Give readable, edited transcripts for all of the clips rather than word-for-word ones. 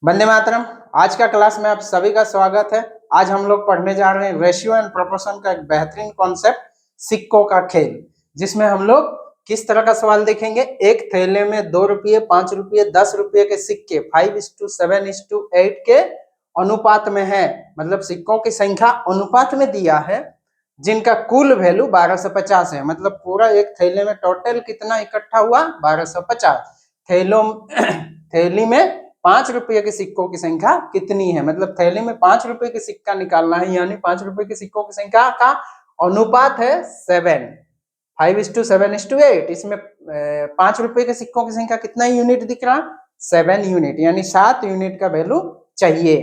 वंदे मातरम। आज का क्लास में आप सभी का स्वागत है। आज हम लोग पढ़ने जा रहे हैं रेशियो एंड प्रोपोर्शन का एक बेहतरीन कॉन्सेप्ट, सिक्कों का खेल, जिसमें हम लोग किस तरह का सवाल देखेंगे। एक थैले में 2 रुपये, 5 रुपये, 10 रुपये के सिक्के 5:7:8 के अनुपात में है, मतलब सिक्कों की संख्या अनुपात में दिया है, जिनका कुल वैल्यू 1250 है। मतलब पूरा एक थैले में टोटल कितना इकट्ठा हुआ, 1250। थैली में 5 रुपये के सिक्कों की संख्या कितनी है, मतलब थैली में 5 रुपये के सिक्का निकालना है, यानी 5 रुपये के सिक्कों की संख्या का अनुपात है 7, 5:7:8। इसमें 5 रुपये के सिक्कों की संख्या कितना यूनिट दिख रहा, 7 यूनिट, यानी 7 यूनिट का वैल्यू चाहिए।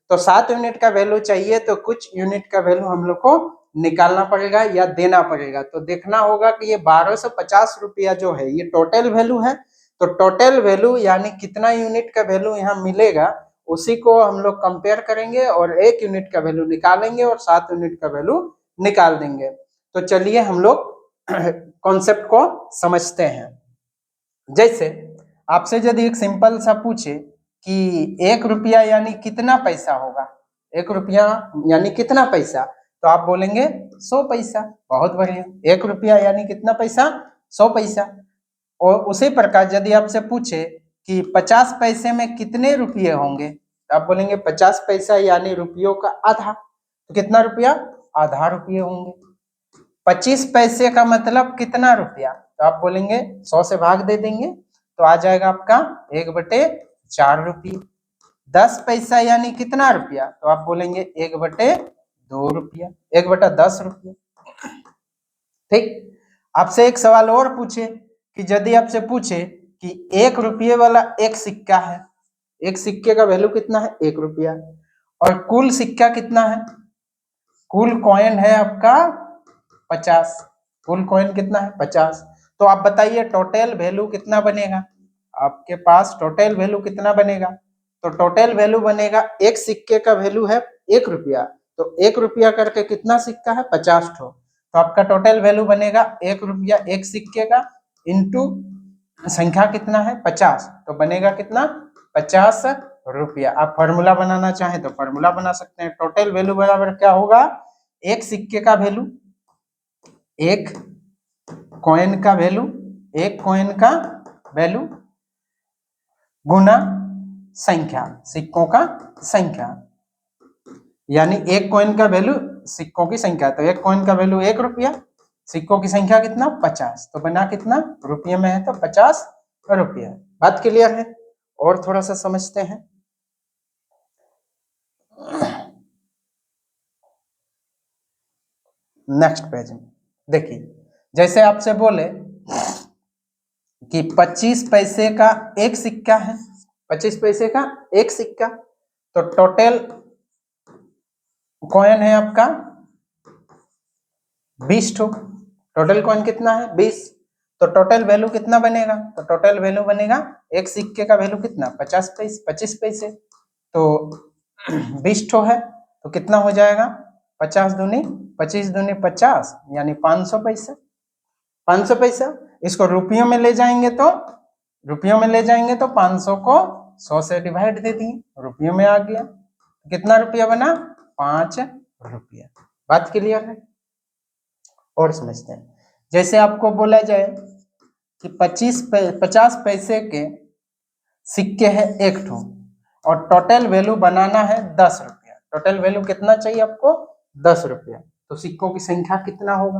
तो 7 यूनिट का वैल्यू चाहिए तो कुछ यूनिट का वैल्यू हम लोग को निकालना पड़ेगा या देना पड़ेगा। तो देखना होगा कि ये 1250 रुपया जो है ये टोटल वैल्यू है। तो टोटल वैल्यू यानी कितना यूनिट का वैल्यू यहाँ मिलेगा, उसी को हम लोग कंपेयर करेंगे और 1 यूनिट का वैल्यू निकालेंगे और 7 यूनिट का वैल्यू निकाल देंगे। तो चलिए हम लोग कॉन्सेप्ट को समझते हैं। जैसे आपसे यदि एक सिंपल सा पूछे कि 1 रुपया यानी कितना पैसा होगा, 1 रुपया यानी कितना पैसा, तो आप बोलेंगे 100 पैसा। बहुत बढ़िया, 1 रुपया यानी कितना पैसा, 100 पैसा। और उसी प्रकार यदि आपसे पूछे कि 50 पैसे में कितने रुपये होंगे, तो आप बोलेंगे 50 पैसा यानी रुपयों का आधा। तो कितना रुपया, आधा रुपये होंगे। 25 पैसे का मतलब कितना रुपया, तो आप बोलेंगे 100 से भाग दे देंगे तो आ जाएगा आपका 1/4 रुपये। 10 पैसा यानी कितना रुपया, तो आप बोलेंगे 1/2 रुपया, 1/10 रुपया। ठीक। आपसे एक सवाल और पूछे कि यदि आपसे पूछे कि 1 रुपये वाला एक सिक्का है, एक सिक्के का वैल्यू कितना है, 1 रुपया, और कुल सिक्का कितना है, कुल कॉइन है आपका 50, कुल कॉइन कितना है 50। तो आप बताइए टोटल वैल्यू कितना बनेगा, आपके पास टोटल वैल्यू कितना बनेगा। तो टोटल वैल्यू बनेगा, एक सिक्के का वैल्यू है 1 रुपया, तो 1 रुपया करके कितना सिक्का है, 50 ठो। तो आपका टोटल वैल्यू बनेगा 1 रुपया एक सिक्के का इंटू संख्या कितना है 50, तो बनेगा कितना, 50 रुपया। आप फॉर्मूला बनाना चाहें तो फॉर्मूला बना सकते हैं। टोटल वैल्यू बराबर क्या होगा, एक सिक्के का वैल्यू, एक कॉइन का वैल्यू, एक कॉइन का वैल्यू गुना संख्या, सिक्कों का संख्या, यानी एक कॉइन का वैल्यू सिक्कों की संख्या। तो एक कॉइन का वैल्यू 1 रुपया, सिक्कों की संख्या कितना 50, तो बना कितना, रुपये में है तो 50 रुपया। बात क्लियर है। और थोड़ा सा समझते हैं। नेक्स्ट पेज में देखिए, जैसे आपसे बोले कि 25 पैसे का एक सिक्का है, 25 पैसे का एक सिक्का, तो टोटल कॉइन है आपका 20 ठो। टोटल कॉइन कितना है 20, तो टोटल वैल्यू कितना बनेगा, तो टोटल वैल्यू बनेगा एक सिक्के का वैल्यू कितना 25 पैसे, तो 20 ठो है तो कितना हो जाएगा, 50 दूनी 25 दूनी 50 यानी 500 पैसा। 500 पैसा इसको रुपयों में ले जाएंगे तो, रुपयों में ले जाएंगे तो 500 को 100 से डिवाइड दे दिए, रुपयों में आ गया, कितना रुपया बना, 5 रुपया। बात क्लियर है। और समझते हैं, जैसे आपको बोला जाए कि 50 पैसे के सिक्के हैं एक ठो और टोटल वैल्यू बनाना है 10 रुपया। टोटल वैल्यू कितना चाहिए आपको, 10 रुपया। तो सिक्कों की संख्या कितना होगा,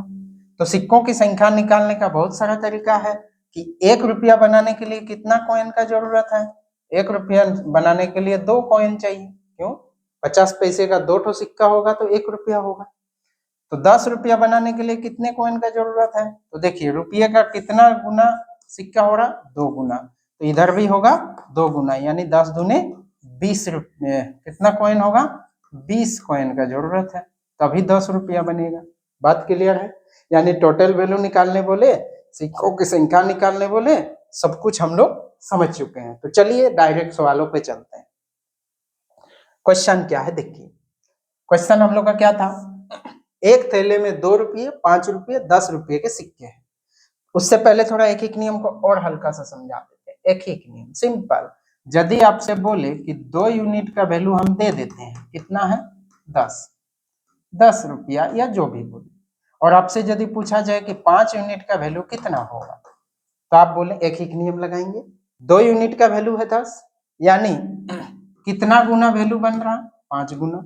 तो सिक्कों की संख्या निकालने का बहुत सारा तरीका है कि 1 रुपया बनाने के लिए कितना कॉइन का जरूरत है, 1 रुपया बनाने के लिए 2 कॉइन चाहिए। क्यों, 50 पैसे का 2 ठो सिक्का होगा तो 1 रुपया होगा। तो 10 रुपया बनाने के लिए कितने कॉइन का जरूरत है, तो देखिए रुपये का कितना गुना सिक्का हो रहा, 2 गुना, तो इधर भी होगा 2 गुना, यानी 10 दूने 20 रुपये, कितना कॉइन होगा, 20 कॉइन का जरूरत है, तभी 10 रुपया बनेगा। बात क्लियर है। यानी टोटल वैल्यू निकालने बोले, सिक्कों की संख्या निकालने बोले, सब कुछ हम लोग समझ चुके हैं। तो चलिए डायरेक्ट सवालों पे चलते हैं। क्वेश्चन क्या है देखिए, क्वेश्चन हम लोग का क्या था, एक थैले में 2 रुपये, 5 रुपये, 10 रुपये के सिक्के हैं। उससे पहले थोड़ा एक एक नियम को और हल्का सा समझा देते हैं। एक एक नियम सिंपल, यदि आपसे बोले कि 2 यूनिट का वैल्यू हम दे देते हैं, कितना है 10 रुपया या जो भी बोले, और आपसे यदि पूछा जाए कि 5 यूनिट का वैल्यू कितना होगा, तो आप बोले एक ही नियम लगाएंगे। 2 यूनिट का वैल्यू है 10, यानी कितना गुना वैल्यू बन रहा, 5 गुना।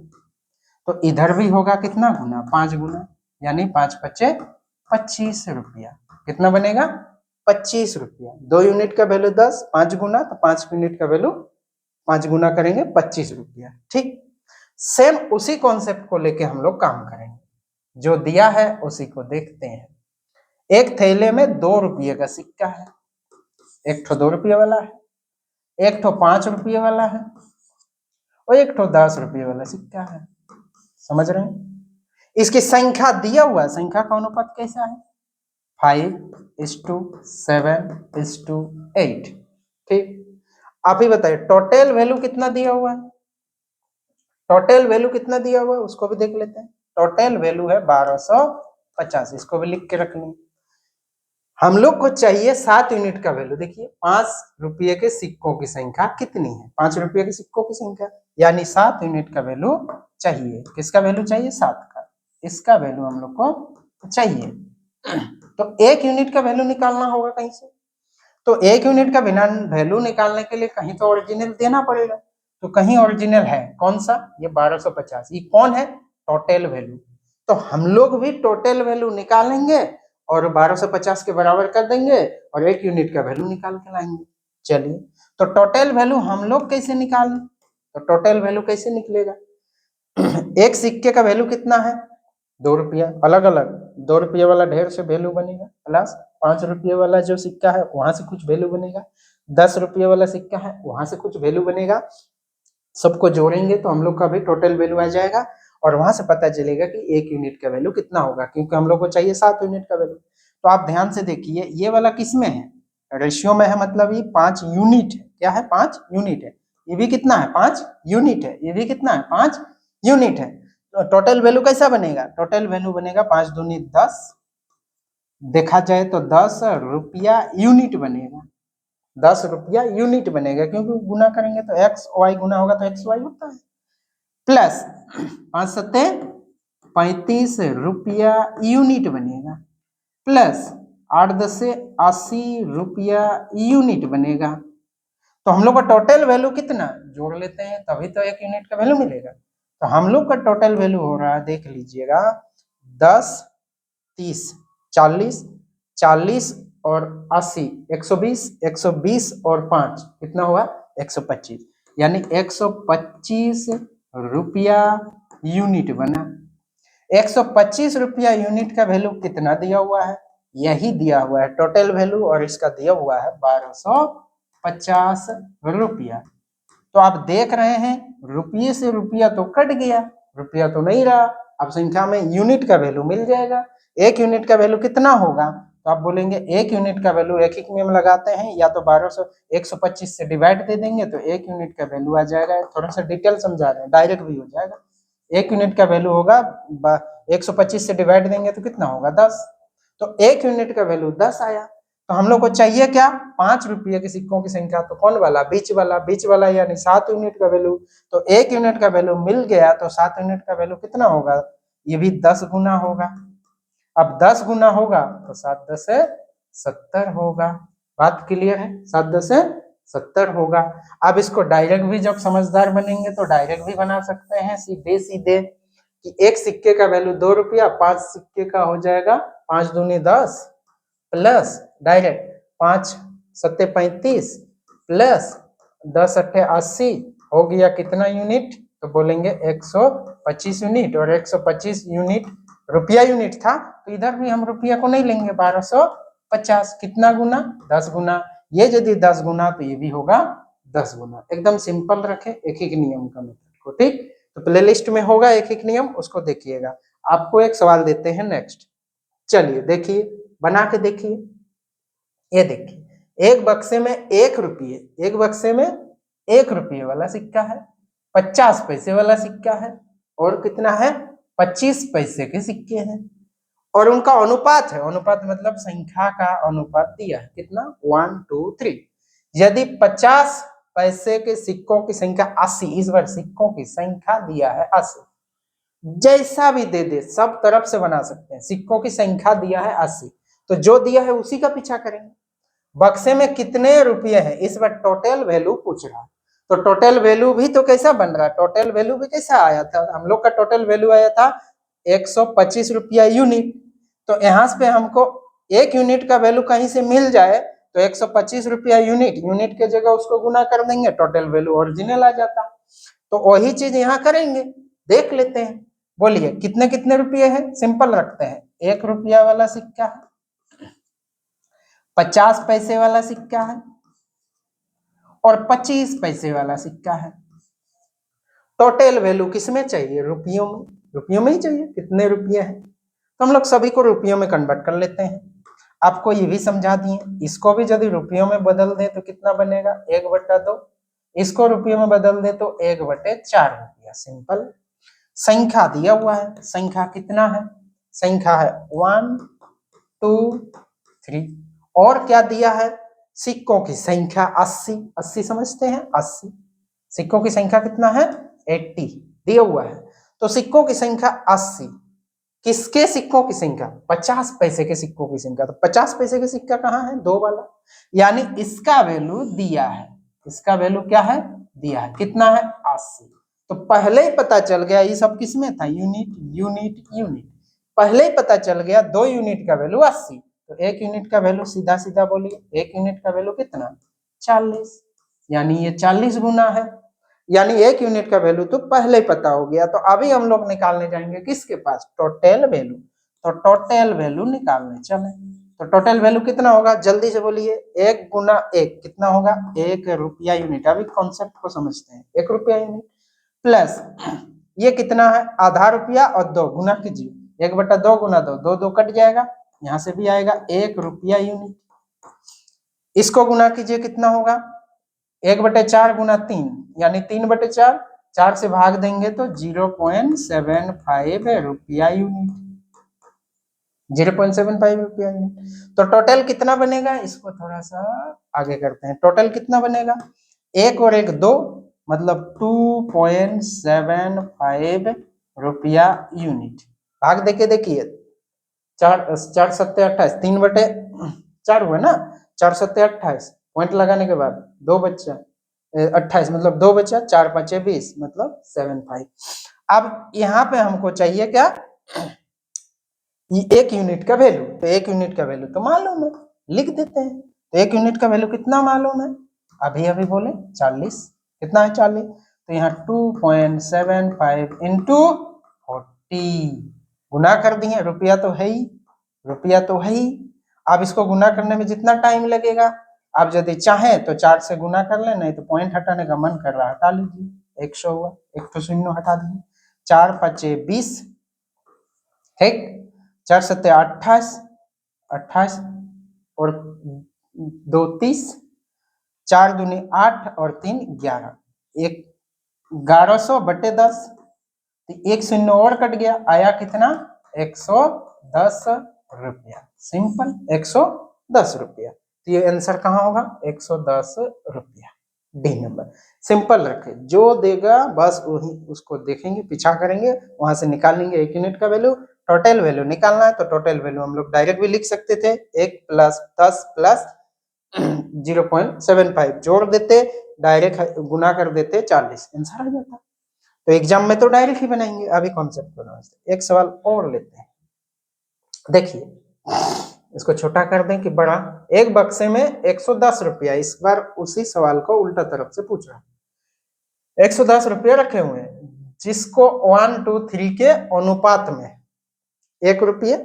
तो इधर भी होगा कितना गुना, 5 गुना, यानी 5 पच्चे 25 रुपया। कितना बनेगा 25 रुपया। 2 यूनिट का वैल्यू 10, 5 गुना, तो 5 यूनिट का वैल्यू 5 गुना करेंगे 25 रुपया। ठीक, सेम उसी कॉन्सेप्ट को लेके हम लोग काम करेंगे, जो दिया है उसी को देखते हैं। एक थैले में 2 रुपये का सिक्का है, एक ठो 2 रुपये वाला है, एक ठो 5 रुपये वाला है, और एक ठो 10 रुपये वाला सिक्का है। समझ रहे हैं? इसकी संख्या दिया हुआ है, संख्या का अनुपात कैसा है, 5:7:8। ठीक, आप ही बताइए टोटल वैल्यू कितना दिया हुआ है, टोटल वैल्यू कितना दिया हुआ है उसको भी देख लेते हैं। टोटल वैल्यू है 1250, इसको भी लिख के रख लें। हम लोग को चाहिए 7 यूनिट का वैल्यू। देखिए 5 रुपये के सिक्कों की संख्या कितनी है, 5 रुपये के सिक्कों की संख्या, यानी 7 यूनिट का वैल्यू चाहिए। किसका वैल्यू चाहिए, 7 का, इसका वैल्यू हम लोग को चाहिए। तो 1 यूनिट का वैल्यू निकालना होगा कहीं से, तो 1 यूनिट का बिना वैल्यू निकालने के लिए कहीं तो ओरिजिनल देना पड़ेगा। तो कहीं ओरिजिनल है, कौन सा, ये 1250। ये कौन है, टोटल वैल्यू। तो हम लोग भी टोटल वैल्यू निकालेंगे और 1250 के बराबर कर देंगे और 1 यूनिट का वैल्यू निकाल के लाएंगे। चलिए, तो टोटल वैल्यू हम लोग कैसे निकालें, तो टोटल वैल्यू कैसे निकलेगा, एक सिक्के का वैल्यू कितना है, 2 रुपया, अलग अलग 2 रुपये वाला ढेर से वैल्यू बनेगा, प्लस 5 रुपये वाला जो सिक्का है वहां से कुछ वैल्यू बनेगा, 10 रुपये वाला सिक्का है वहां से कुछ वैल्यू बनेगा। सबको जोड़ेंगे तो हम लोग का भी टोटल वैल्यू आ जाएगा और वहां से पता चलेगा कि 1 यूनिट का वैल्यू कितना होगा, क्योंकि हम लोग को चाहिए 7 यूनिट का वैल्यू। तो आप ध्यान से देखिए, ये वाला किस में है, रेशियो में है, मतलब ये 5 यूनिट है। क्या है, 5 यूनिट है। ये भी कितना है, 5 यूनिट है। ये भी कितना है, 5 यूनिट है। तो टोटल वैल्यू कैसा बनेगा, टोटल वैल्यू बनेगा 5 दूनी 10, देखा जाए तो 10 रुपया यूनिट बनेगा, 10 रुपया यूनिट बनेगा, क्योंकि गुना करेंगे तो एक्स वाई गुना होगा तो एक्स वाई होता है, प्लस 5 सत्ते 35 रुपया यूनिट बनेगा, प्लस 8 10 से 80 रुपया यूनिट बनेगा। तो हम लोग का टोटल वैल्यू कितना, जोड़ लेते हैं तभी तो 1 यूनिट का वैल्यू मिलेगा। तो हम लोग का टोटल वैल्यू हो रहा है, देख लीजिएगा, 10 30 40 40 और 80, 120 120 और 5 कितना हुआ, 125, यानी 125 रुपया यूनिट बना। 125 रुपया यूनिट का वैल्यू कितना दिया हुआ है, यही दिया हुआ है टोटल वैल्यू, और इसका दिया हुआ है 1250 रुपया। तो आप देख रहे हैं रुपये से रुपया तो कट गया, रुपया तो नहीं रहा, अब संख्या में यूनिट का वैल्यू मिल जाएगा। 1 यूनिट का वैल्यू कितना होगा, तो आप बोलेंगे 1 यूनिट का वैल्यू एक एक नियम लगाते हैं, या तो 125 से डिवाइड दे देंगे तो 1 यूनिट का वैल्यू आ जाएगा। थोड़ा सा डिटेल समझा रहे हैं, डायरेक्ट भी हो जाएगा। 1 यूनिट का वैल्यू होगा 125 से डिवाइड देंगे तो कितना होगा, 10। तो 1 यूनिट का वैल्यू 10 आया। तो हम लोग को चाहिए क्या, 5 रुपये के सिक्कों की संख्या, तो कौन वाला, बीच वाला, बीच वाला यानी 7 यूनिट का वैल्यू। तो 1 यूनिट का वैल्यू मिल गया, तो 7 यूनिट का वैल्यू कितना होगा, ये भी 10 गुना होगा। अब 10 गुना होगा तो 7 10 से 70 होगा। बात क्लियर है, 7 10 से 70 होगा। अब इसको डायरेक्ट भी जब समझदार बनेंगे तो डायरेक्ट भी बना सकते हैं, सीधे सीधे, कि एक सिक्के का वैल्यू 2 रुपया, 5 सिक्के का हो जाएगा 5 दूनी 10, प्लस डायरेक्ट 5 सत्ते 35 प्लस 10 अट्ठे 80 हो गया कितना यूनिट, तो बोलेंगे 125 यूनिट, और 125 यूनिट रुपया यूनिट था, तो इधर भी हम रुपया को नहीं लेंगे, 1250, कितना गुना, 10 गुना। ये यदि 10 गुना तो ये भी होगा 10 गुना। एकदम सिंपल रखे एक एक नियम का मेथड को, ठीक। तो प्लेलिस्ट में होगा एक एक नियम, उसको देखिएगा। आपको एक सवाल देते हैं नेक्स्ट, चलिए देखिए, बना के देखिए। ये देखिए, एक बक्से में 1 रुपये, एक बक्से में 1 रुपये वाला सिक्का है, 50 पैसे वाला सिक्का है, और कितना है, 25 पैसे के सिक्के हैं, और उनका अनुपात है, अनुपात मतलब संख्या का अनुपात दिया है, कितना, 1 2 3। यदि 50 पैसे के सिक्कों की संख्या 80, इस बार सिक्कों की संख्या दिया है 80, जैसा भी दे दे सब तरफ से बना सकते हैं। सिक्कों की संख्या दिया है 80, तो जो दिया है उसी का पीछा करेंगे। बक्से में कितने रुपये हैं, इस बार टोटल वैल्यू पूछ रहा है, तो टोटल वैल्यू भी तो कैसा बन रहा है, टोटल वैल्यू भी कैसा आया था, हम लोग का टोटल वैल्यू आया था 125 रुपया यूनिट। तो यहाँ पे हमको एक यूनिट का वैल्यू कहीं से मिल जाए तो 125 रुपया यूनिट, यूनिट के जगह उसको गुना कर देंगे, टोटल वैल्यू ओरिजिनल आ जाता। तो वही चीज यहाँ करेंगे, देख लेते हैं। बोलिए कितने कितने रुपये हैं, सिंपल रखते हैं। 1 रुपया वाला सिक्का है, 50 पैसे वाला सिक्का है और 25 पैसे वाला सिक्का है। टोटल वैल्यू किसमें चाहिए, रुपयों में, रुपयों में ही चाहिए। कितने रुपये हैं तो हम लोग सभी को रुपयों में कन्वर्ट कर लेते हैं। आपको ये भी समझा दिए, इसको भी यदि रुपयों में बदल दे तो कितना बनेगा, 1/2। इसको रुपयों में बदल दे तो 1/4 रुपया। सिंपल। संख्या दिया हुआ है, संख्या कितना है, संख्या है 1 2 3, और क्या दिया है, सिक्कों की संख्या 80, 80 समझते हैं, 80। सिक्कों की संख्या कितना है, 80 दिया हुआ है। तो सिक्कों की संख्या 80, किसके सिक्कों की संख्या, 50 पैसे के सिक्कों की संख्या। तो 50 पैसे के सिक्का कहाँ है, 2 वाला, यानी इसका वैल्यू दिया है, इसका वैल्यू क्या है, दिया है, कितना है, 80। तो पहले ही पता चल गया, ये सब किसमें था, यूनिट यूनिट यूनिट, पहले ही पता चल गया 2 यूनिट का वैल्यू 80, तो 1 यूनिट का वैल्यू सीधा सीधा बोलिए, 1 यूनिट का वैल्यू कितना, 40, यानी ये 40 गुना है, यानी 1 यूनिट का वैल्यू तो पहले ही पता हो गया। तो अभी हम लोग निकालने जाएंगे किसके पास, टोटल वैल्यू। तो टोटल वैल्यू निकालने चले, तो टोटल वैल्यू कितना होगा, जल्दी से बोलिए, 1 गुना 1 कितना होगा, 1 रुपया यूनिट। अभी कॉन्सेप्ट को समझते हैं, 1 रुपया यूनिट प्लस ये कितना है, आधा रुपया और 2 गुना कीजिए, 1/2 गुना 2, 2 2 कट जाएगा, यहाँ से भी आएगा 1 रुपया यूनिट। इसको गुना कीजिए, कितना होगा, 1/4 गुना 3, यानी 3/4, 4 से भाग देंगे तो 0.75 रुपया यूनिट, 0.75 रुपया यूनिट। तो टोटल कितना बनेगा, इसको थोड़ा सा आगे करते हैं, टोटल कितना बनेगा, 1 और 1 2, मतलब 2.75 रुपया यूनिट। भाग देके देखिए, 4 4 7 28, 3/4 हुआ ना, 4 7 28, पॉइंट लगाने के बाद 2 बच्चा 28, मतलब 2 बचा, 4 5 20, मतलब 75। अब यहाँ पे हमको चाहिए क्या, ये 1 यूनिट का वैल्यू, तो 1 यूनिट का वैल्यू तो मालूम है, लिख देते हैं। तो 1 यूनिट का वैल्यू कितना मालूम है, अभी अभी बोले 40, कितना है 40, तो यहाँ 2.75 इंटू 40, गुना कर दिए, रुपया तो है ही, रुपया तो है ही। अब इसको गुना करने में जितना टाइम लगेगा, आप यदि चाहें तो 4 से गुना कर लें, नहीं तो पॉइंट हटाने का मन कर रहा हटा लीजिए, 100 हुआ, एक तो शून्य हटा दिए, 4 5 20, ठीक, 4 7 28, 28 और 2 30, 4 दूनी 8 और 3 11, 1100/10, एक शून्य और कट गया, आया कितना, 110 रुपया। सिंपल, 110 रुपया। तो ये आंसर कहाँ होगा, 110 रुपया, डी नंबर। सिंपल रखे, जो देगा बस वही उसको देखेंगे, पीछा करेंगे, वहां से निकालेंगे 1 यूनिट का वैल्यू। टोटल वैल्यू निकालना है तो टोटल वैल्यू हम लोग डायरेक्ट भी लिख सकते थे, 1 + 10 + 0.75 जोड़ देते, डायरेक्ट गुना कर देते, 40, आंसर आ जाता। तो एग्जाम में तो डायरेक्ट ही बनाएंगे, अभी कॉन्सेप्ट बनाते। एक सवाल और लेते हैं, देखिए इसको छोटा कर दें कि बड़ा, एक बक्से में 110 रुपया, इस बार उसी सवाल को उल्टा तरफ से पूछ रहा है। 110 रुपया रखे हुए हैं, जिसको 1 2 3 के अनुपात में 1 रुपये,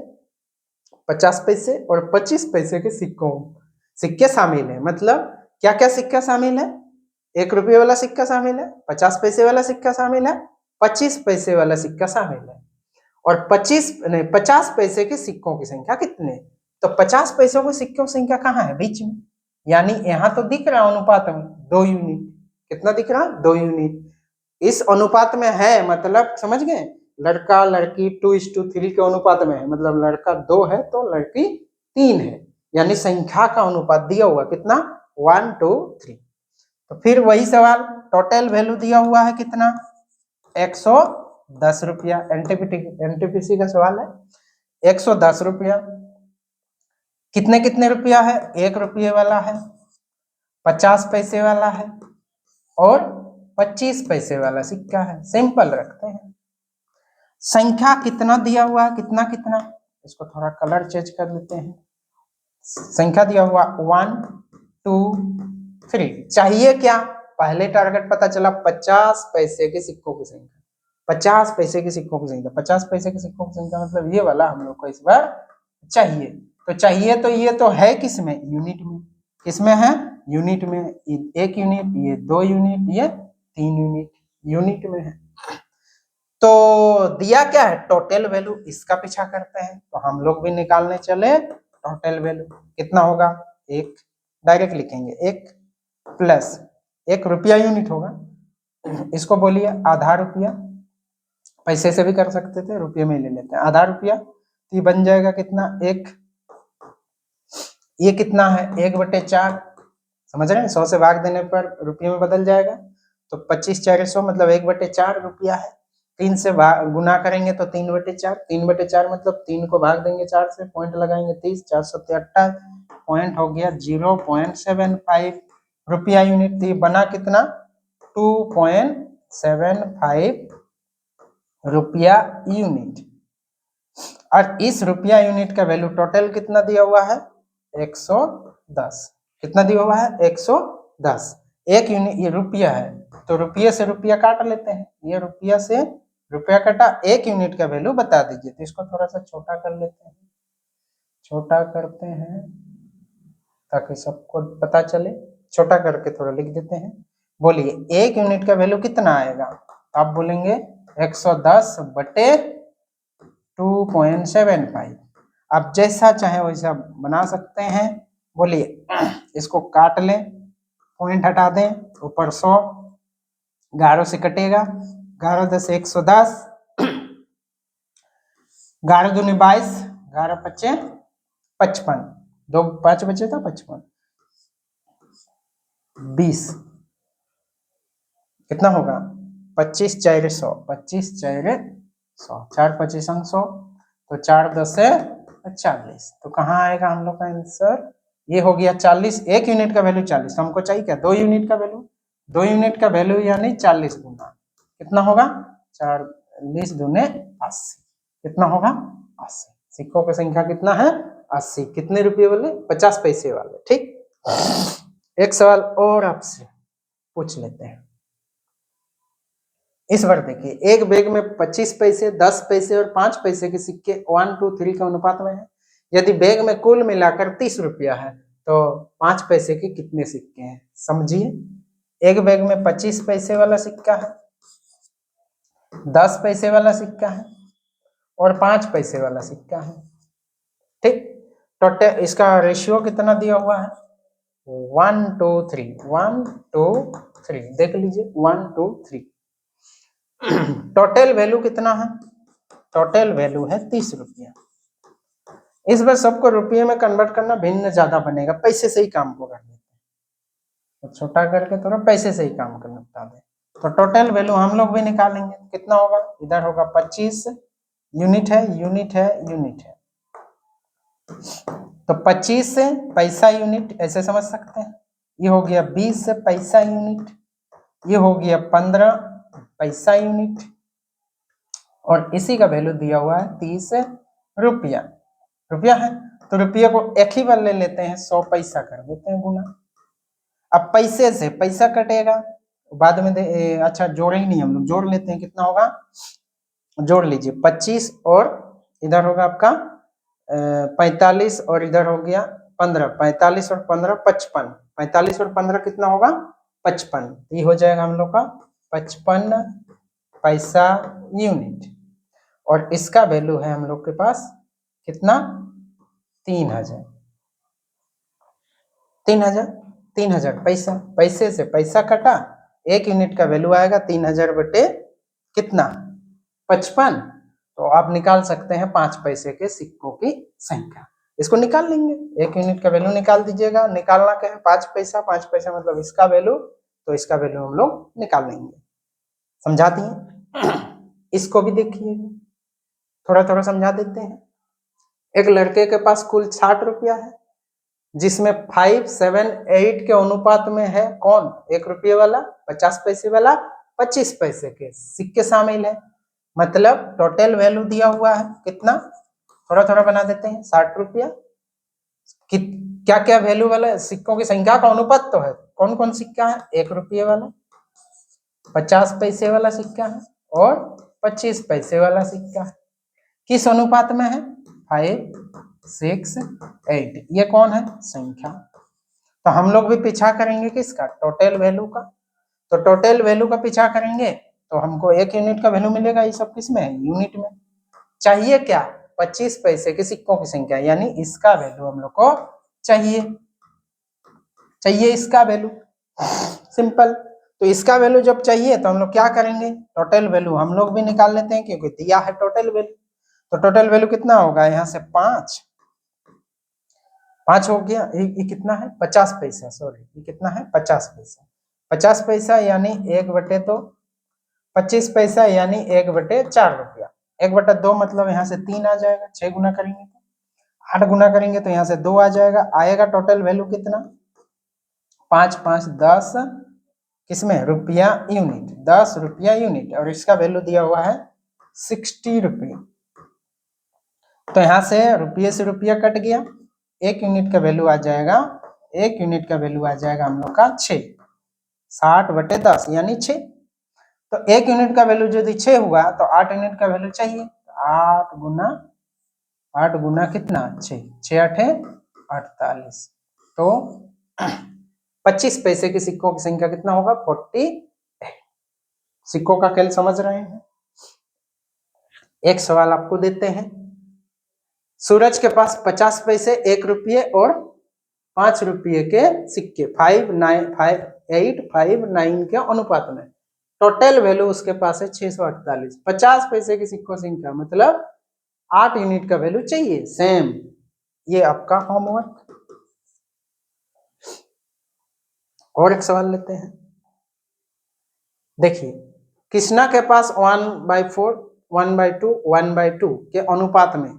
50 पैसे और 25 पैसे के सिक्के शामिल है। मतलब क्या क्या सिक्का शामिल है, 1 रुपये वाला सिक्का शामिल है, 50 पैसे वाला सिक्का शामिल है, 25 पैसे वाला सिक्का शामिल है, और 50 पैसे के सिक्कों की संख्या कितने, तो 50 पैसों के सिक्कों की संख्या कहाँ है, बीच में, यानी यहाँ तो दिख रहा है अनुपात में 2 यूनिट, कितना दिख रहा है, 2 यूनिट, इस अनुपात में है, मतलब समझ गए, लड़का लड़की 2:3 के अनुपात में है, मतलब लड़का 2 है तो लड़की 3 है, यानी संख्या का अनुपात दिया हुआ कितना, 1 2 3। तो फिर वही सवाल, टोटल वैल्यू दिया हुआ है कितना, 110 रुपया। एनटीपीसी का सवाल है, 110 रुपया। कितने कितने रुपया है, 1 रुपये वाला है, 50 पैसे वाला है और 25 पैसे वाला सिक्का है। सिंपल रखते हैं। संख्या कितना दिया हुआ है, कितना कितना, इसको थोड़ा कलर चेंज कर लेते हैं। संख्या दिया हुआ 1 2 3। चाहिए क्या, पहले टारगेट पता चला 50 पैसे के सिक्कों की संख्या, 50 पैसे के सिक्कों की संख्या, 50 पैसे के सिक्कों की संख्या मतलब ये वाला हम लोग को इस बार चाहिए। तो चाहिए तो ये तो है किसमें, यूनिट में। किसमें है, यूनिट में। 1 यूनिट, ये 2 यूनिट, ये 3 यूनिट, यूनिट में है। तो दिया क्या है, टोटल वैल्यू, इसका पीछा करते हैं। तो हम लोग भी निकालने चले टोटल वैल्यू कितना होगा, 1 डायरेक्ट लिखेंगे, 1 प्लस 1 रुपया यूनिट होगा, इसको बोलिए आधा रुपया। पैसे से भी कर सकते थे, रुपये में ले लेते हैं, आधा रुपया। तो ये बन जाएगा कितना, 1, ये कितना है 1/4, समझ रहे हैं, 100 से भाग देने पर रुपये में बदल जाएगा। तो 25 4 100 मतलब 1/4 रुपया है। 3 से गुना करेंगे तो 3/4, 3/4 मतलब 3 को भाग देंगे 4 से, पॉइंट लगाएंगे 30, 4 7 28, पॉइंट हो गया 0.75 रुपया यूनिट। तो ये बना कितना, 2.75 रुपया यूनिट। और इस रुपया यूनिट का वैल्यू टोटल कितना दिया हुआ है, 110। कितना दिया हुआ है, 110। 1 यूनिट ये रुपया है, तो रुपये से रुपया काट लेते हैं, ये रुपया से रुपया कटा, 1 यूनिट का वैल्यू बता दीजिए। तो इसको थोड़ा सा छोटा कर लेते हैं, छोटा करते हैं ताकि सबको पता चले, छोटा करके थोड़ा लिख देते हैं। बोलिए 1 यूनिट का वैल्यू कितना आएगा, आप बोलेंगे 110/2.75। आप जैसा चाहे वैसा बना सकते हैं। बोलिए इसको काट लें, पॉइंट हटा दें, ऊपर 100, 11 से कटेगा, 11 10 110, 11 दूनी 22, 11 पच्चे 55, 2 5 बचे था 55, 20 कितना होगा, 25 4 100, 25 4 100, 4 25 100, तो 4 10 40। तो कहाँ आएगा हम लोग का आंसर, ये हो गया 40। 1 यूनिट का वैल्यू 40, हमको चाहिए क्या, 2 यूनिट का वैल्यू। 2 यूनिट का वैल्यू यानी 40 गुना कितना होगा, 40 दूने 80, कितना होगा 80। सिक्कों की संख्या कितना है, 80। कितने रुपये वाले, 50 पैसे वाले। ठीक, एक सवाल और आपसे पूछ लेते हैं। इस बार देखिए, एक बैग में 25 पैसे, 10 पैसे और 5 पैसे के सिक्के 1 2 3 के अनुपात में है। यदि बैग में कुल मिलाकर 30 रुपया है तो 5 पैसे के कितने सिक्के हैं, समझिए। एक बैग में 25 पैसे वाला सिक्का है, 10 पैसे वाला सिक्का है और 5 पैसे वाला सिक्का है। ठीक, टोटल इसका रेशियो कितना दिया हुआ है, 1 2 3, 1 2 3, देख लीजिए 1 2 3। टोटल वैल्यू कितना है, टोटल वैल्यू है 30 रुपया। इस बार सबको रुपये में कन्वर्ट करना भिन्न ज्यादा बनेगा, पैसे से ही काम को कर देते हैं, तो छोटा करके थोड़ा पैसे से ही काम करना बता दें। तो टोटल वैल्यू हम लोग भी निकालेंगे, कितना होगा, इधर होगा 25, यूनिट है यूनिट है यूनिट है, तो 25 से पैसा यूनिट ऐसे समझ सकते हैं। ये हो गया 20 से पैसा यूनिट, ये हो गया 15 पैसा यूनिट, और इसी का वैल्यू दिया हुआ है 30 रुपया। रुपया है तो रुपये को एक ही बार ले लेते हैं, 100 पैसा कर देते हैं गुना। अब पैसे से पैसा कटेगा बाद में अच्छा जोड़ेंगे नहीं, हम लोग जोड़ लेते हैं, कितना होगा, जोड़ लीजिए 25 और इधर होगा आपका 45 और इधर हो गया 15, 45 और 15 55, 45 और 15 कितना होगा 55। ये हो जाएगा हम लोग का 55 पैसा यूनिट, और इसका वैल्यू है हम लोग के पास कितना, 3000, 3000 पैसा। पैसे से पैसा कटा, 1 यूनिट का वैल्यू आएगा 3000 बटे कितना 55। तो आप निकाल सकते हैं 5 पैसे के सिक्कों की संख्या, इसको निकाल लेंगे। 1 यूनिट का वैल्यू निकाल दीजिएगा, निकालना क्या है 5 पैसा, 5 पैसा मतलब इसका वैल्यू तो इसका वैल्यू हम लोग निकाल लेंगे। समझा दिए। इसको भी देखिए, थोड़ा थोड़ा समझा देते हैं। एक लड़के के पास कुल 60 रुपया है, जिसमें 5, 7, 8 के अनुपात में है कौन? 1 रुपये वाला, 50 पैसे वाला, 25 पैसे के सिक्के शामिल है। मतलब टोटल वैल्यू दिया हुआ है कितना? थोड़ा थोड़ा बना देते हैं। 60 रुपया क्या क्या वैल्यू वाला सिक्कों की संख्या का अनुपात तो है। कौन कौन सिक्का है? 1 रुपये वाला, 50 पैसे वाला सिक्का है और 25 पैसे वाला सिक्का है। किस अनुपात में है? 5, 6, 8। ये कौन है? संख्या। तो हम लोग भी पीछा करेंगे किसका? टोटल वैल्यू का। तो टोटल वैल्यू का पीछा करेंगे तो हमको 1 यूनिट का वैल्यू मिलेगा। ये सब किस में है? यूनिट में। चाहिए क्या? 25 पैसे के सिक्कों की संख्या, यानी इसका वैल्यू हम लोग को चाहिए इसका वैल्यू। सिंपल। तो इसका वैल्यू जब चाहिए तो हम लोग क्या करेंगे? टोटल वैल्यू हम लोग भी निकाल लेते हैं, क्योंकि दिया है टोटल वैल्यू। तो टोटल वैल्यू कितना होगा? यहाँ से 5 हो गया। ये कितना है? 50 पैसा। सॉरी, ये कितना है? 50 पैसा। 50 पैसा यानी 1/2, 25 पैसा यानी 1/4 रुपया। 1/2 मतलब यहाँ से 3 आ जाएगा। 6 गुना करेंगे तो 8 गुना करेंगे तो यहाँ से 2 आ जाएगा। आएगा टोटल वैल्यू कितना? 5, 5, 10 किसमें? रुपया यूनिट। 10 रुपया यूनिट। और इसका वैल्यू दिया हुआ है 60 रुपये। तो यहाँ से रुपये से रुपया कट गया। 1 यूनिट का वैल्यू आ जाएगा, 1 यूनिट का वैल्यू आ जाएगा हम लोग का 6। 60/10 यानी 6। तो 1 यूनिट का वैल्यू यदि 6 हुआ तो 8 यूनिट का वैल्यू चाहिए। 8 गुना कितना? 6। 6 8 48। तो 25 पैसे के सिक्कों की संख्या कितना होगा? 40। सिक्कों का खेल समझ रहे हैं। एक सवाल आपको देते हैं। सूरज के पास 50 पैसे, 1 रुपये और 5 रुपये के सिक्के 5, 9, 5, 8, 5, 9 के अनुपात में टोटल वैल्यू उसके पास है 648। 50 पैसे की सिक्कों संख्या मतलब 8 यूनिट का वैल्यू चाहिए। सेम। ये आपका होमवर्क। और एक सवाल लेते हैं। देखिए, कृष्णा के पास 1/4, 1/2, 1/2 के अनुपात में,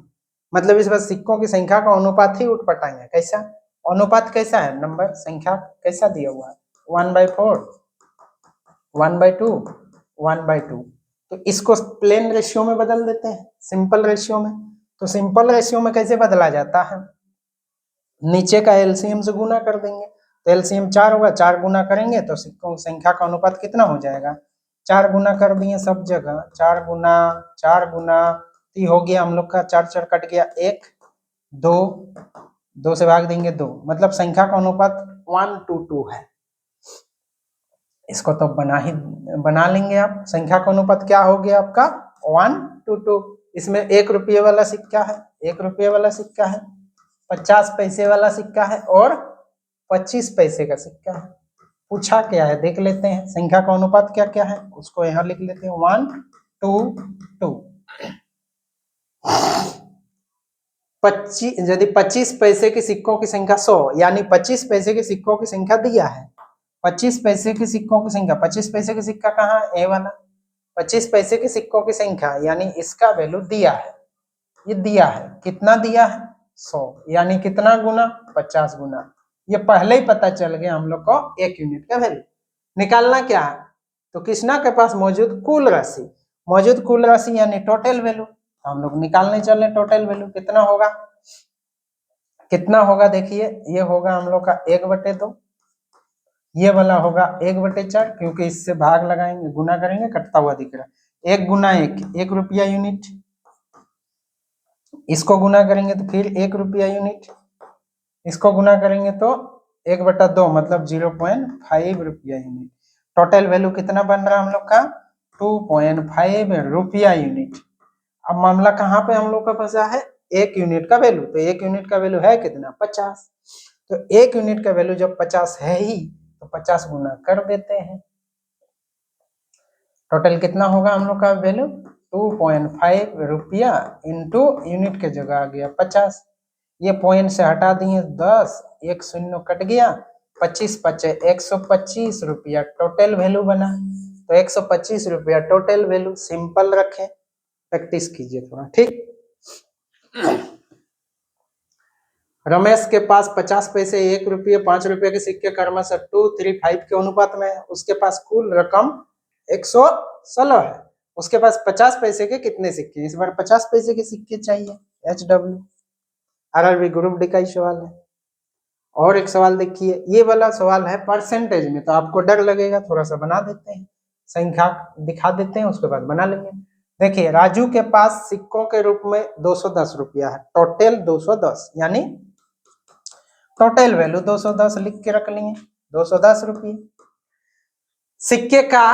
मतलब इस बार सिक्कों की संख्या का अनुपात ही उठपटाएंगे। कैसा अनुपात? कैसा है? नंबर संख्या कैसा दिया हुआ है? 1/4, 1/2, 1/2। तो इसको प्लेन रेशियो में बदल देते हैं, सिंपल रेशियो में। तो सिंपल रेशियो में कैसे बदला जाता है? नीचे का एलसीएम से गुना कर देंगे। तो एलसीएम 4 होगा। 4 गुना करेंगे तो सिक्कों की संख्या का अनुपात कितना हो जाएगा? 4 गुना कर दिए सब जगह। 4 गुना 4 गुना तो हो गया हम लोग का 4 4 कट गया 1, 2, 2 से भाग देंगे 2, मतलब संख्या का अनुपात 1:2 है। इसको तो बना लेंगे आप। संख्या का अनुपात क्या हो गया आपका? 1:2। इसमें 1 रुपये वाला सिक्का है, 1 रुपये वाला सिक्का है, 50 पैसे वाला सिक्का है और 25 पैसे का सिक्का है। पूछा क्या है देख लेते हैं। संख्या का अनुपात क्या क्या है उसको यहाँ लिख लेते हैं। 1:2। 25, यदि 25 पैसे के सिक्कों की संख्या 100, यानी 25 पैसे के सिक्कों की संख्या दिया है। 25 पैसे के सिक्कों की संख्या, 25 पैसे का सिक्का कहाँ है? ए वाला। 25 पैसे के सिक्कों की संख्या यानी इसका वैल्यू दिया है। ये दिया है, कितना दिया है? 100। यानी कितना गुना? 50 गुना। ये पहले ही पता चल गया हम लोग को 1 यूनिट का वैल्यू। निकालना क्या है? तो कृष्णा के पास मौजूद कुल राशि यानी टोटल वैल्यू। हम लोग निकालने चले टोटल वैल्यू। कितना होगा? देखिए, ये होगा हम लोग का 1/2, ये वाला होगा 1/4, क्योंकि इससे भाग लगाएंगे, गुना करेंगे, कटता हुआ दिख रहा है। 1 गुना 1 रुपया यूनिट। इसको गुना करेंगे तो फिर 1 रुपया यूनिट। इसको गुना करेंगे तो 1/2 मतलब 0.5 रुपया यूनिट। टोटल वैल्यू कितना बन रहा है हम लोग का? 2.5 रुपया यूनिट। अब मामला कहाँ पे हम लोग का फंसा है? 1 यूनिट का वैल्यू। तो 1 यूनिट का वैल्यू है कितना? 50। तो 1 यूनिट का वैल्यू जब 50 है ही तो 50 गुना कर देते हैं। टोटल कितना होगा हम लोग का वैल्यू? 2.5 रुपया इंटू यूनिट के जगह आ गया 50। ये पॉइंट से हटा दिए 10, 1 शून्य कट गया, 25 पचे 125 रुपया टोटल वैल्यू बना। तो 125 रुपया टोटल वैल्यू, सिंपल रखें, प्रैक्टिस कीजिए थोड़ा, ठीक। रमेश के पास 50 पैसे, 1 रुपये, 5 रुपये के सिक्के क्रमशः 235 के अनुपात में है। उसके पास कुल रकम 116 है। उसके पास 50 पैसे के कितने सिक्के? इस बार 50 पैसे के सिक्के चाहिए। HW RRB ग्रुप डी का ही सवाल है। और एक सवाल देखिए, ये वाला सवाल है परसेंटेज में, तो आपको डर लगेगा, थोड़ा सा बना देते हैं, संख्या दिखा देते हैं, उसके बाद बना लेंगे। देखिए, राजू के पास सिक्कों के रूप में 210 रुपया है, टोटल 210, यानी टोटल वैल्यू 210 लिख के रख लेंगे, 210 रुपये। सिक्के का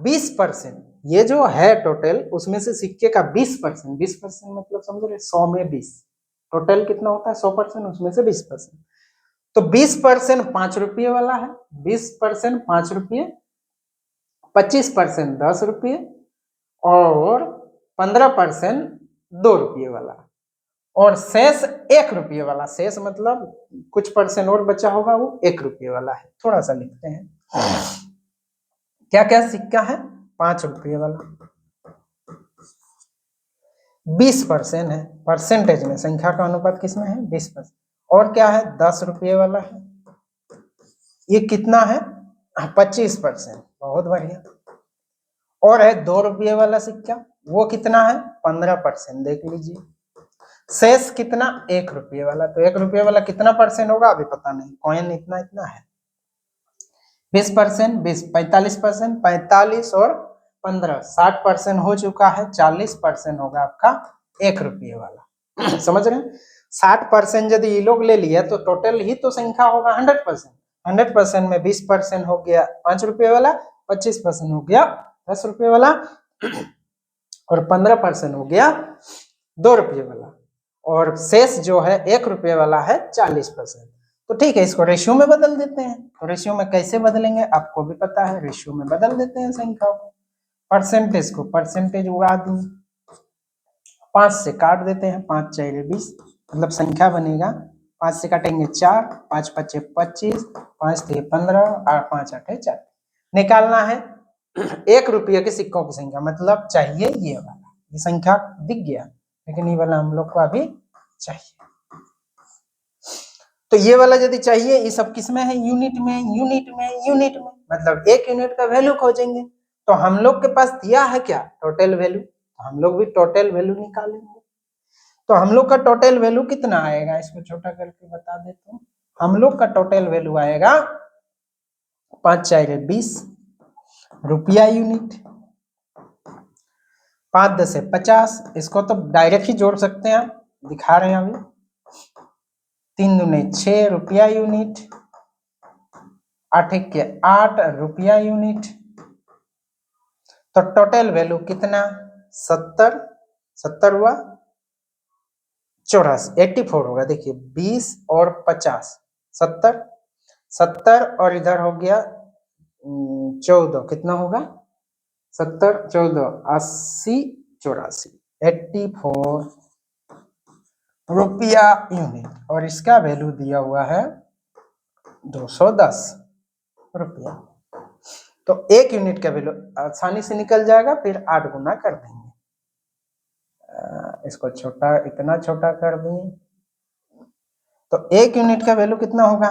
20%, ये जो है टोटल, उसमें से सिक्के का 20%, 20% मतलब समझ रहे, 100 में 20, टोटल कितना होता है 100%, उसमें से 20%। तो 20% 5 रुपये वाला है, 20% 5 रुपये, 25% 10 रुपये और 15% 2 रुपये वाला, और शेष 1 रुपये वाला, शेष मतलब कुछ परसेंट और बचा होगा, वो 1 रुपये वाला है। थोड़ा सा लिखते हैं, क्या क्या सिक्का है? 5 रुपये वाला 20% है, परसेंटेज में, संख्या का अनुपात किसमें है? 20%। और क्या है? 10 रुपये वाला है, ये कितना है? 25%, बहुत बढ़िया। और है 2 रुपये वाला सिक्का, वो कितना है? 15%, देख लीजिए। शेष कितना? 1 रुपये वाला, तो 1 रुपये वाला कितना परसेंट होगा अभी पता नहीं, कॉइन इतना इतना है। 20%, 20, 45%, 45 और 15, 60% हो चुका है, 40% होगा आपका 1 रुपये वाला। समझ रहे हैं? 60% यदि ये लोग ले लिया तो टोटल ही तो संख्या होगा 100%। 100% में 20% हो गया 5 रुपये वाला, 25% हो गया 10 रुपये वाला, और 15% हो गया 2 रुपये वाला, और शेष जो है 1 रुपये वाला है 40%। तो ठीक है, इसको रेशियो में बदल देते हैं। तो रेशियो में कैसे बदलेंगे आपको भी पता है, रेशियो में बदल देते हैं संख्या को। परसेंटेज को परसेंटेज उड़ा दूं, 5 से काट देते हैं, 5 4 20, मतलब संख्या बनेगा 5 से काटेंगे 4, 5 5 25, 5 3 15 और 5 8 4। निकालना है 1 रुपये के सिक्कों की संख्या, मतलब चाहिए ये वाला, ये संख्या दिख गया, लेकिन ये वाला हम लोग को अभी चाहिए। तो ये वाला यदि चाहिए, ये सब किस में है? यूनिट में, यूनिट में, यूनिट में, मतलब 1 यूनिट का वैल्यू खोजेंगे। तो हम लोग के पास दिया है क्या? टोटल वैल्यू, तो हम लोग भी टोटल वैल्यू निकालेंगे। तो हम लोग का टोटल वैल्यू कितना आएगा? इसको छोटा करके बता देता हूँ। हम लोग का टोटल वैल्यू आएगा 5 4 20 रुपया यूनिट, 5 10 50, इसको तो डायरेक्ट ही जोड़ सकते हैं, आप दिखा रहे हैं अभी। 3 दूने 6 रुपया यूनिट, 8 के 8 रुपया यूनिट। तो टोटल वैल्यू कितना? 70, 70 हुआ 84, 84 होगा। देखिए 20 और 50, 70, 70 और इधर हो गया 14, कितना होगा? 70 14 80 84, 84 रुपया यूनिट, और इसका वैल्यू दिया हुआ है 210 रुपया। तो 1 यूनिट का वैल्यू आसानी से निकल जाएगा, फिर 8 गुना कर देंगे। इसको छोटा, इतना छोटा कर दिए, तो 1 यूनिट का वैल्यू कितना होगा?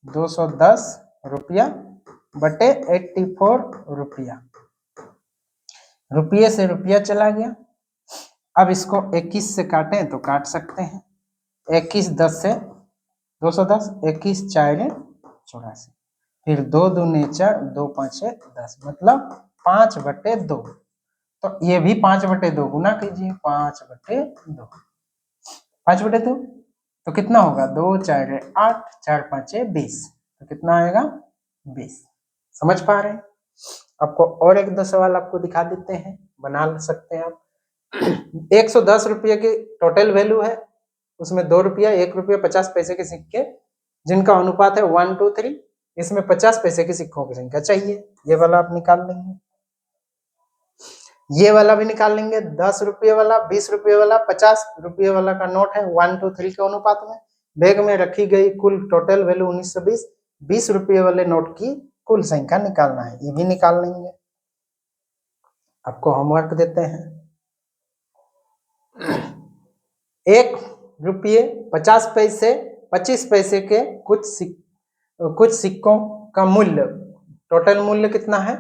210 रुपया बटे 84 रुपया। रुपये से रुपया चला गया। अब इसको 21 से काटें तो काट सकते हैं, 21 10 से 210, 21 4 84, फिर 2 दूने 4, 2 5 10, मतलब 5 बटे 2। तो ये भी 5 बटे 2 गुना कीजिए, 5 बटे 2, 5 बटे 2, तो कितना होगा? 2 4 8, 4 5 20, तो कितना आएगा? 20। समझ पा रहे हैं? आपको और एक दो सवाल आपको दिखा देते हैं, बना सकते हैं आप। 110 रुपये की टोटल वैल्यू है, उसमें 2 रुपया, 1 रुपया, 50 पैसे के सिक्के, जिनका अनुपात है 1 2 3। इसमें 50 पैसे के सिक्कों की संख्या चाहिए, ये वाला आप निकाल लेंगे, ये वाला भी निकाल लेंगे। 10 रुपये वाला, 20 रुपये वाला, 50 रुपये वाला का नोट है 1 2 3 के अनुपात में। बैग में रखी गई कुल टोटल वैल्यू 1920, 20 रुपये वाले नोट की कुल संख्या निकालना है। ये भी निकाल लेंगे, आपको होमवर्क देते हैं। 1 रुपये 50 पैसे 25 पैसे के कुछ सिक्कों का मूल्य, टोटल मूल्य कितना है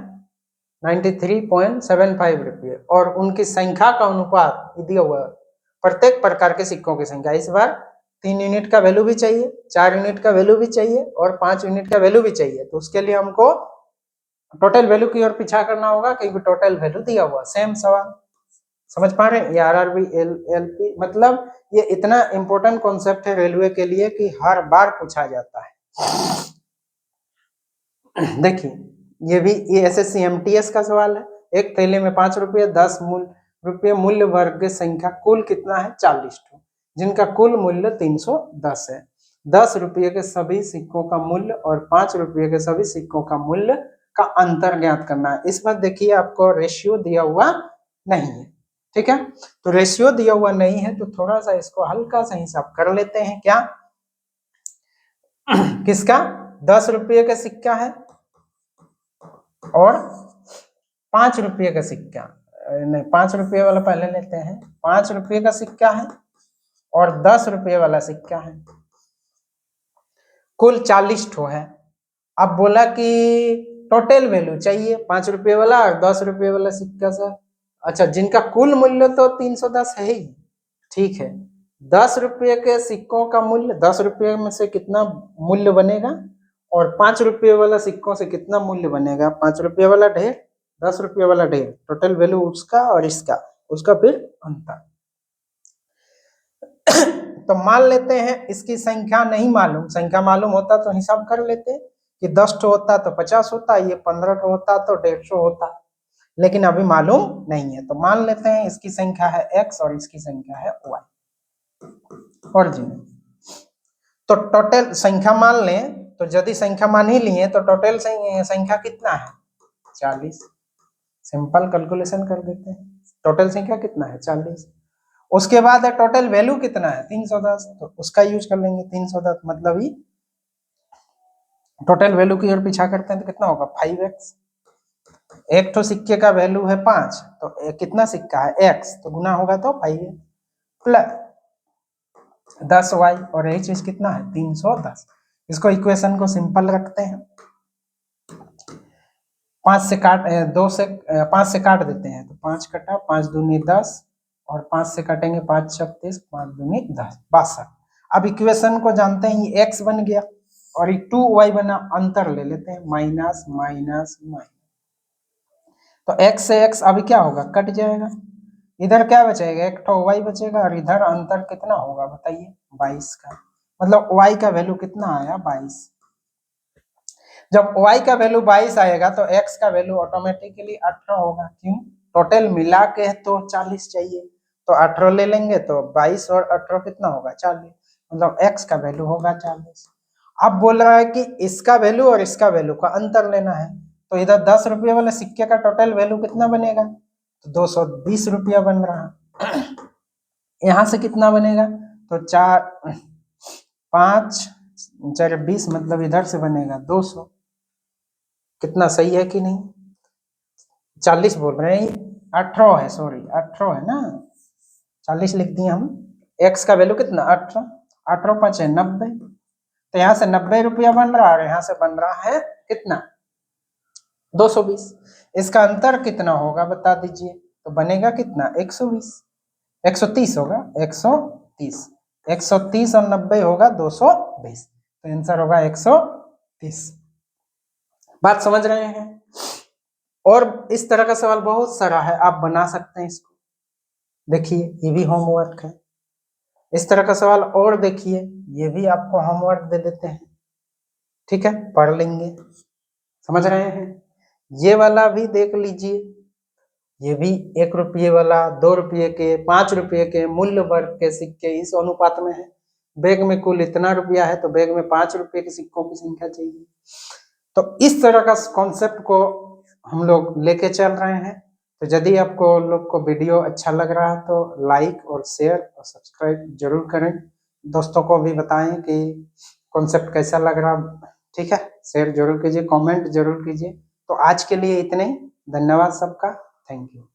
93.75 रुपये, और उनकी संख्या का अनुपात दिया हुआ प्रत्येक प्रकार के सिक्कों की संख्या। इस बार 3 यूनिट का वैल्यू भी चाहिए, 4 यूनिट का वैल्यू भी चाहिए और 5 यूनिट का वैल्यू भी चाहिए। तो उसके लिए हमको टोटल वैल्यू की ओर पीछा करना होगा, क्योंकि टोटल वैल्यू दिया हुआ। सेम सवाल समझ पा रहे हैं? ये आरआरबी एलपी, मतलब ये इतना इंपॉर्टेंट कॉन्सेप्ट है रेलवे के लिए कि हर बार पूछा जाता है। देखिए, ये भी ये एसएससी एमटीएस का सवाल है। एक थैले में 5 रुपये 10 रुपये मूल्य वर्ग की संख्या कुल कितना है 40, जिनका कुल मूल्य 310 है। 10 रुपये के सभी सिक्कों का मूल्य और 5 रुपये के सभी सिक्कों का मूल्य का अंतर ज्ञात करना है। इस बार देखिए, आपको रेशियो दिया हुआ नहीं है, ठीक है। तो रेशियो दिया हुआ नहीं है तो थोड़ा सा इसको हल्का सा हिसाब कर लेते हैं। क्या किसका 10 रुपये का सिक्का है और 5 रुपये का सिक्का, नहीं 5 रुपये वाला पहले लेते हैं। 5 रुपये का सिक्का है और 10 रुपये वाला सिक्का है, कुल 40 ठो है। अब बोला कि टोटल वैल्यू चाहिए 5 रुपये वाला और 10 रुपये वाला सिक्का सा। अच्छा, जिनका कुल मूल्य तो 310 है ही, ठीक है। 10 रुपये के सिक्कों का मूल्य, 10 रुपये में से कितना मूल्य बनेगा और 5 रुपये वाला सिक्कों से कितना मूल्य बनेगा। 5 रुपये वाला ढेर, 10 रुपये वाला ढेर, टोटल वैल्यू उसका और इसका, उसका फिर अंतर। तो मान लेते हैं इसकी संख्या नहीं मालूम, संख्या मालूम होता तो हिसाब कर लेते कि 10 ठो होता तो 50 होता, ये 15 ठो होता तो 150 होता, लेकिन अभी मालूम नहीं है। तो मान लेते हैं इसकी संख्या है x और इसकी संख्या है y, ओरिजिनल। तो टोटल संख्या मान लें, तो यदि संख्या मान ही लिए तो टोटल संख्या कितना है 40। सिंपल कैलकुलेशन कर देते हैं, टोटल संख्या कितना है 40। उसके बाद है टोटल वैल्यू कितना है 310, तो उसका यूज कर लेंगे 310, मतलब ही टोटल वैल्यू की ओर पीछा करते हैं तो कितना होगा 5x। एक तो सिक्के का वैल्यू है 5, तो कितना सिक्का है x, तो गुना होगा तो 5 प्लस 10y, और यही चीज कितना है 310। इसको इक्वेशन को सिंपल रखते हैं, 5 से काट 5 से काट देते हैं, तो 5 कटा 5 दूनी 10 और 5 से काटेंगे 5 36, 5 दूनी 10 62। अब इक्वेशन को जानते हैं, ये x बन गया और ये 2y बना, अंतर ले लेते हैं माइनस माइनस माइनस, तो x से x अभी क्या होगा कट जाएगा, इधर क्या बचेगा एक तो y बचेगा और इधर अंतर कितना होगा बताइए 22 का, मतलब y का वैल्यू कितना आया 22। जब y का वैल्यू 22 आएगा तो x का वैल्यू ऑटोमेटिकली 18 होगा, क्यों टोटल मिला के तो 40 चाहिए, तो 18 ले लेंगे तो 22 और 18 कितना होगा 40, मतलब x का वैल्यू होगा 40। अब बोल रहा है कि इसका वैल्यू और इसका वैल्यू का अंतर लेना है, तो इधर 10 रुपये वाले सिक्के का टोटल वैल्यू कितना बनेगा, तो 220 रुपया बन रहा। यहाँ से कितना बनेगा, तो 4 5 4 20, मतलब इधर से बनेगा 200। कितना सही है कि नहीं, 40 बोल रहे हैं, 18 है, सॉरी 18 है ना, 40 लिख दिए हम। x का वैल्यू कितना 18, 18 5 है 90, तो यहाँ से 90 रुपया बन रहा है और यहाँ से बन रहा है कितना 220। इसका अंतर कितना होगा बता दीजिए, तो बनेगा कितना 120, 130 होगा 130, 130 और 90 होगा 220, तो आंसर होगा 130। बात समझ रहे हैं? और इस तरह का सवाल बहुत सारा है, आप बना सकते हैं इसको। देखिए ये भी होमवर्क है, इस तरह का सवाल और देखिए, ये भी आपको होमवर्क दे देते हैं, ठीक है, पढ़ लेंगे। समझ रहे हैं? ये वाला भी देख लीजिए, ये भी 1 रुपये वाला, 2 रुपये के, 5 रुपये के मूल्य वर्ग के सिक्के इस अनुपात में है। बैग में कुल इतना रुपया है तो बैग में 5 रुपये के सिक्कों की संख्या चाहिए। तो इस तरह का कॉन्सेप्ट को हम लोग लेके चल रहे हैं। तो यदि आपको लोग को वीडियो अच्छा लग रहा है तो लाइक और शेयर और सब्सक्राइब जरूर करें, दोस्तों को भी बताएं कि कॉन्सेप्ट कैसा लग रहा ठीक है, शेयर जरूर कीजिए, कमेंट जरूर कीजिए। तो आज के लिए इतने ही, धन्यवाद सबका, थैंक यू।